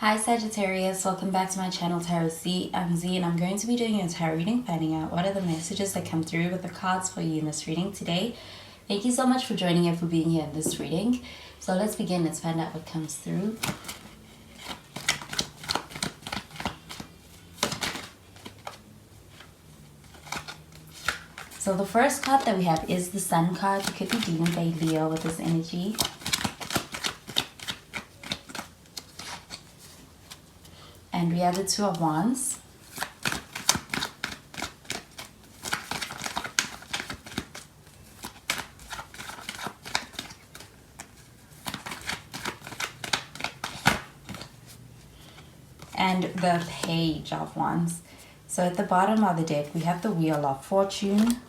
Hi Sagittarius, welcome back to my channel Tarot Z. I'm Z and I'm going to be doing a tarot reading, finding out what are the messages that come through with the cards for you in this reading today. Thank you so much for joining and for being here in this reading. So let's begin, let's find out what comes through. So the first card that we have is the Sun card. You could be dealing with a Leo with this energy. And we have the Two of Wands. And the Page of Wands. So at the bottom of the deck, we have the Wheel of Fortune.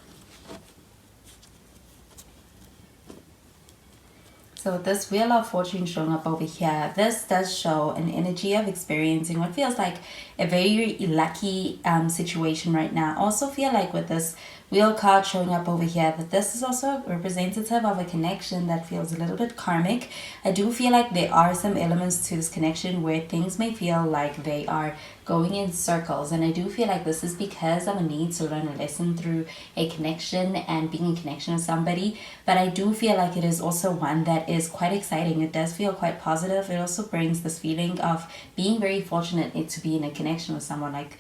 So with this Wheel of Fortune showing up over here, this does show an energy of experiencing what feels like a very lucky situation right now. Also feel like with this Wheel card showing up over here that this is also representative of a connection that feels a little bit karmic. I do feel like there are some elements to this connection where things may feel like they are going in circles, and I do feel like this is because of a need to learn a lesson through a connection and being in connection with somebody. But I do feel like it is also one that is quite exciting. It does feel quite positive. It also brings this feeling of being very fortunate to be in a connection with someone like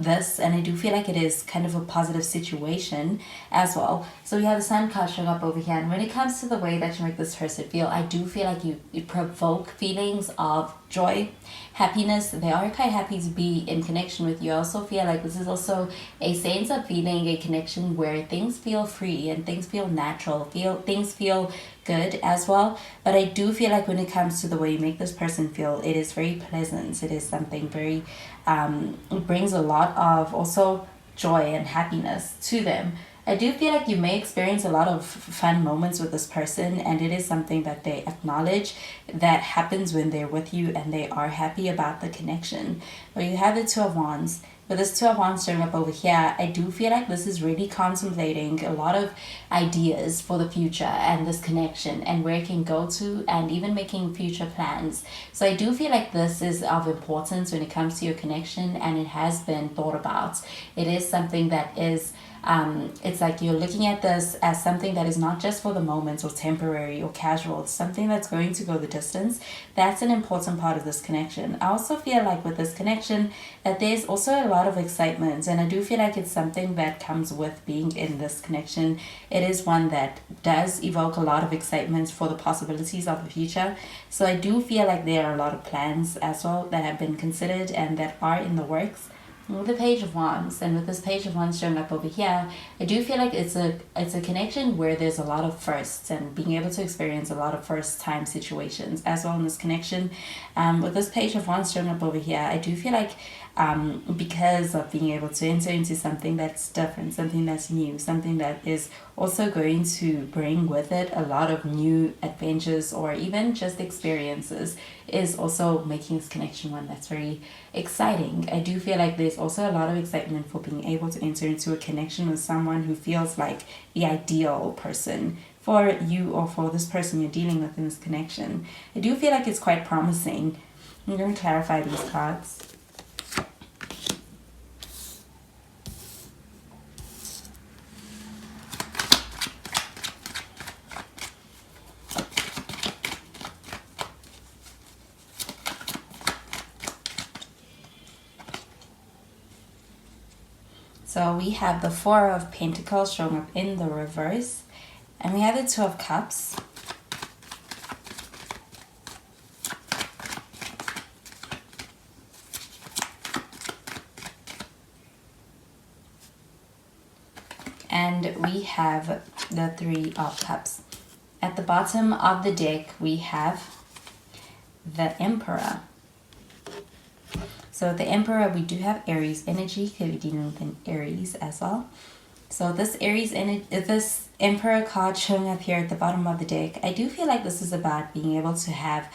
this, and I do feel like it is kind of a positive situation as well. So we have the Sun card showing up over here, and when it comes to the way that you make this person feel, I do feel like you provoke feelings of joy, happiness. They are quite happy to be in connection with you. I also feel like this is also a sense of feeling a connection where things feel free and things feel natural, things feel good as well. But I do feel like when it comes to the way you make this person feel, it is very pleasant. It is something very it brings a lot of also joy and happiness to them. I do feel like you may experience a lot of fun moments with this person, and it is something that they acknowledge that happens when they're with you and they are happy about the connection. But you have the Two of Wands. With this Two of Wands showing up over here, I do feel like this is really contemplating a lot of ideas for the future and this connection and where it can go to, and even making future plans. So I do feel like this is of importance when it comes to your connection, and it has been thought about. It is something that is it's like you're looking at this as something that is not just for the moment or temporary or casual. It's something that's going to go the distance. That's an important part of this connection. I also feel like with this connection that there's also a lot of excitement, and I do feel like it's something that comes with being in this connection. It is one that does evoke a lot of excitement for the possibilities of the future. So I do feel like there are a lot of plans as well that have been considered and that are in the works. With the Page of Wands, and with this Page of Wands showing up over here, I do feel like it's a connection where there's a lot of firsts and being able to experience a lot of first time situations as well in this connection. With this Page of Wands showing up over here, I do feel like because of being able to enter into something that's different, something that's new, something that is also going to bring with it a lot of new adventures or even just experiences, is also making this connection one that's very exciting. I do feel like there's also a lot of excitement for being able to enter into a connection with someone who feels like the ideal person for you or for this person you're dealing with in this connection. I do feel like it's quite promising. I'm going to clarify these cards. So we have the Four of Pentacles showing up in the reverse, and we have the Two of Cups. And we have the Three of Cups. At the bottom of the deck, we have the Emperor. So the Emperor, we do have Aries energy, could be dealing with an Aries as well. So this this Emperor card showing up here at the bottom of the deck, I do feel like this is about being able to have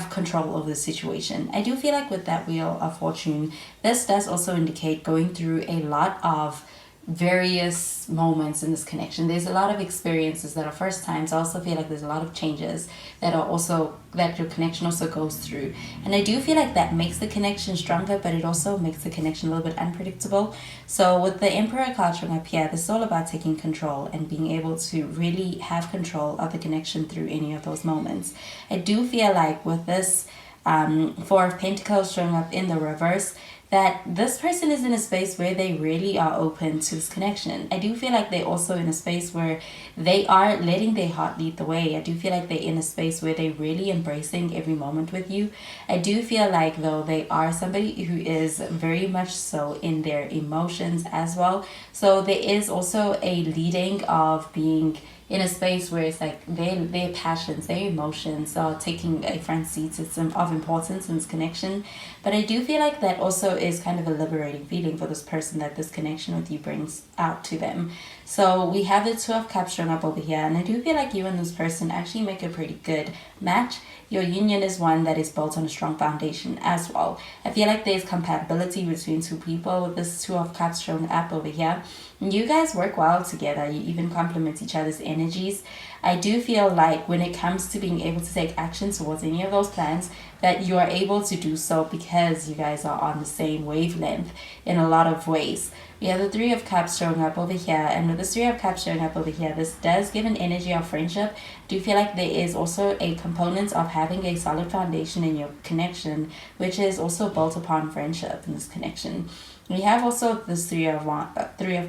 control over the situation. I do feel like with that Wheel of Fortune, this does also indicate going through a lot of various moments in this connection. There's a lot of experiences that are first times. I also feel like there's a lot of changes that are also that your connection also goes through, and I do feel like that makes the connection stronger, but it also makes the connection a little bit unpredictable. So with the Emperor card showing up here, this is all about taking control and being able to really have control of the connection through any of those moments. I do feel like with this Four of Pentacles showing up in the reverse, that this person is in a space where they really are open to this connection. I do feel like they're also in a space where they are letting their heart lead the way. I do feel like they're in a space where they're really embracing every moment with you. I do feel like, though, they are somebody who is very much so in their emotions as well. So there is also a leading of being in a space where it's like their passions, their emotions are taking a front seat. It's of importance in this connection. But I do feel like that also is kind of a liberating feeling for this person that this connection with you brings out to them. So we have the Two of Cups showing up over here, and I do feel like you and this person actually make a pretty good match. Your union is one that is built on a strong foundation as well. I feel like there's compatibility between two people with this Two of Cups showing up over here. You guys work well together. You even complement each other's energies. I do feel like when it comes to being able to take action towards any of those plans, that you are able to do so because you guys are on the same wavelength in a lot of ways. We have the Three of Cups showing up over here, and with the Three of Cups showing up over here, this does give an energy of friendship. I do feel like there is also a component of having a solid foundation in your connection, which is also built upon friendship in this connection. We have also this Three of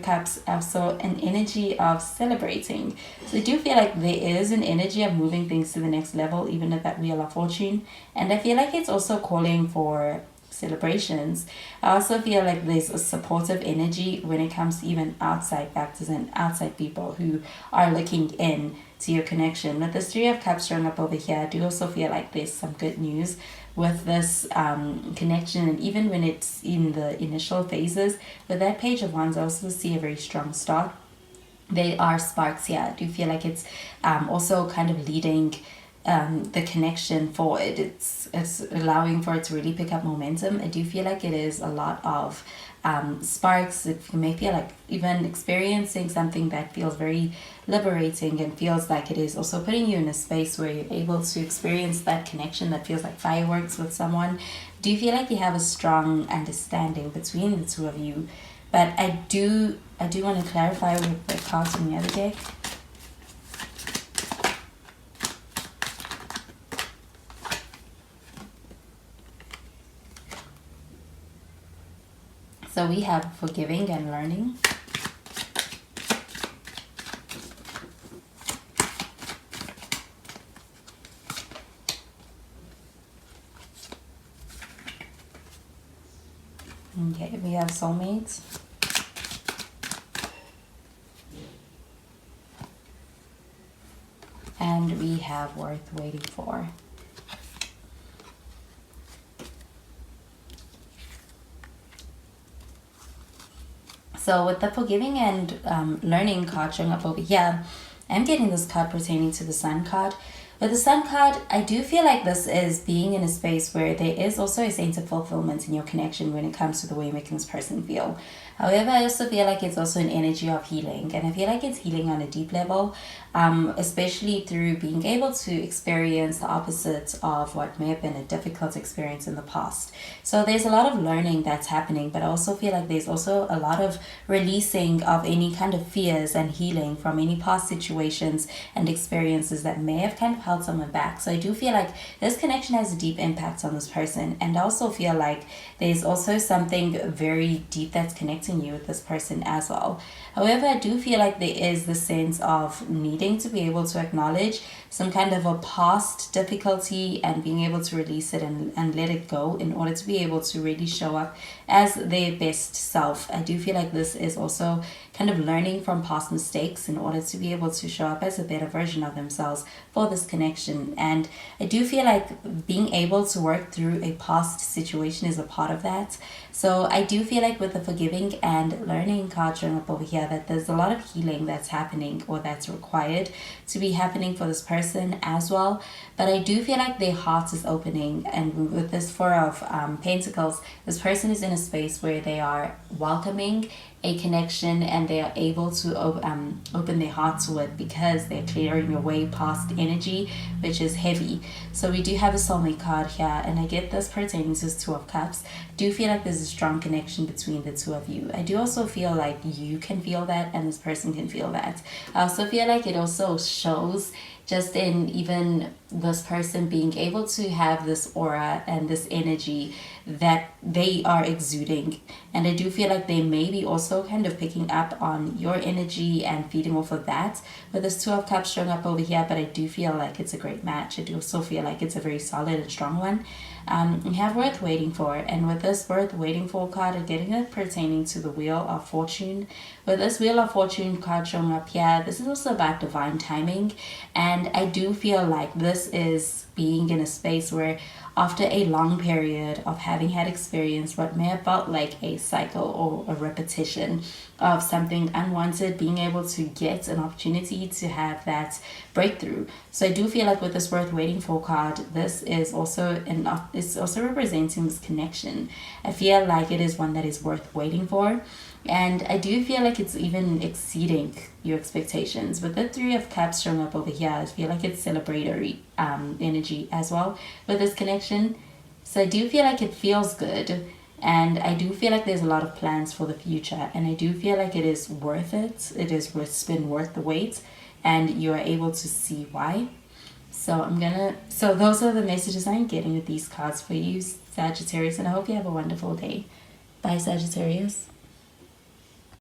Cups, also an energy of celebrating. So I do feel like there is an energy of moving things to the next level, even at that Wheel of Fortune. And I feel like it's also calling for celebrations. I also feel like there's a supportive energy when it comes to even outside factors and outside people who are looking in to your connection. With this Three of Cups showing up over here, I do also feel like there's some good news with this connection, and even when it's in the initial phases, with that Page of Wands, I also see a very strong start. There are sparks here. I do feel like it's also kind of leading the connection forward. It's allowing for it to really pick up momentum. I do feel like it is a lot of sparks. If you may feel like even experiencing something that feels very liberating and feels like it is also putting you in a space where you're able to experience that connection that feels like fireworks with someone. Do you feel like you have a strong understanding between the two of you? But I do want to clarify with the cards from the other deck. So we have forgiving and learning. Okay, we have soulmates. And we have worth waiting for. So with the forgiving and learning card showing up over here, I'm getting this card pertaining to the Sun card. With the Sun card, I do feel like this is being in a space where there is also a sense of fulfillment in your connection when it comes to the way you're making this person feel. However, I also feel like it's also an energy of healing, and I feel like it's healing on a deep level, especially through being able to experience the opposite of what may have been a difficult experience in the past. So there's a lot of learning that's happening, but I also feel like there's also a lot of releasing of any kind of fears and healing from any past situations and experiences that may have kind of held someone back. So I do feel like this connection has a deep impact on this person, and I also feel like there's also something very deep that's connecting you with this person as well. However, I do feel like there is the sense of needing to be able to acknowledge some kind of a past difficulty and being able to release it and let it go in order to be able to really show up as their best self. I do feel like this is also kind of learning from past mistakes in order to be able to show up as a better version of themselves for this connection. And I do feel like being able to work through a past situation is a part of that. So I do feel like with the forgiving and learning card showing up over here, that there's a lot of healing that's happening or that's required to be happening for this person as well. But I do feel like their heart is opening, and with this Four of Pentacles, this person is in a space where they are welcoming a connection and they are able to open their heart to it because they're clearing your way past energy, which is heavy. So we do have a soulmate card here, and I get this pertaining to this Two of Cups. Do feel like there's a strong connection between the two of you. I do also feel like you can feel that and this person can feel that. I also feel like it also shows just in even this person being able to have this aura and this energy that they are exuding. And I do feel like they may be also kind of picking up on your energy and feeding off of that with this Two of Cups showing up over here. But I do feel like it's a great match. I do also feel like it's a very solid and strong one. You have Worth Waiting For, and with this Worth Waiting For card, I'm getting it pertaining to the Wheel of Fortune. With this Wheel of Fortune card showing up here, this is also about divine timing, and I do feel like this is being in a space where after a long period of having had experience what may have felt like a cycle or a repetition of something unwanted, being able to get an opportunity to have that breakthrough. So I do feel like with this Worth Waiting For card, this is also it's also representing this connection. I feel like it is one that is worth waiting for. And I do feel like it's even exceeding your expectations. With the Three of Cups showing up over here, I feel like it's celebratory energy as well with this connection. So I do feel like it feels good. And I do feel like there's a lot of plans for the future. And I do feel like it is worth it. It's been worth the wait. And you are able to see why. So those are the messages I'm getting with these cards for you, Sagittarius. And I hope you have a wonderful day. Bye, Sagittarius.